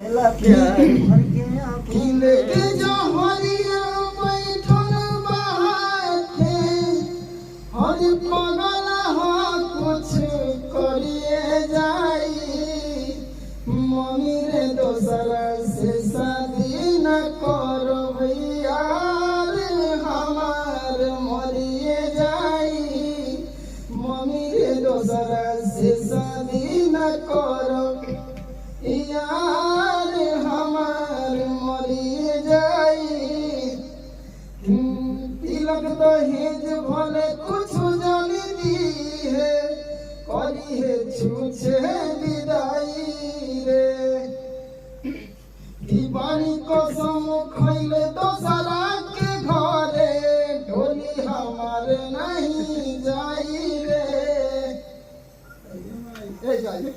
मेला प्यार भर के आँखों लेके जो हरिया बैठल बाटे हर पगल हो कुछ करिए जाई मम्मी रे दोसर से शादी न करो भैया रे हमार मरिए जाई मम्मी रे दोसर से शादी न करो यार हमार मरी जाई तिलक दहेज भले कुछ जानी दी है करी है छूछे विदाई रे दीवानी कसम खैले दोसरा के घरे ढोली हमार नहीं जाई रे ए जाई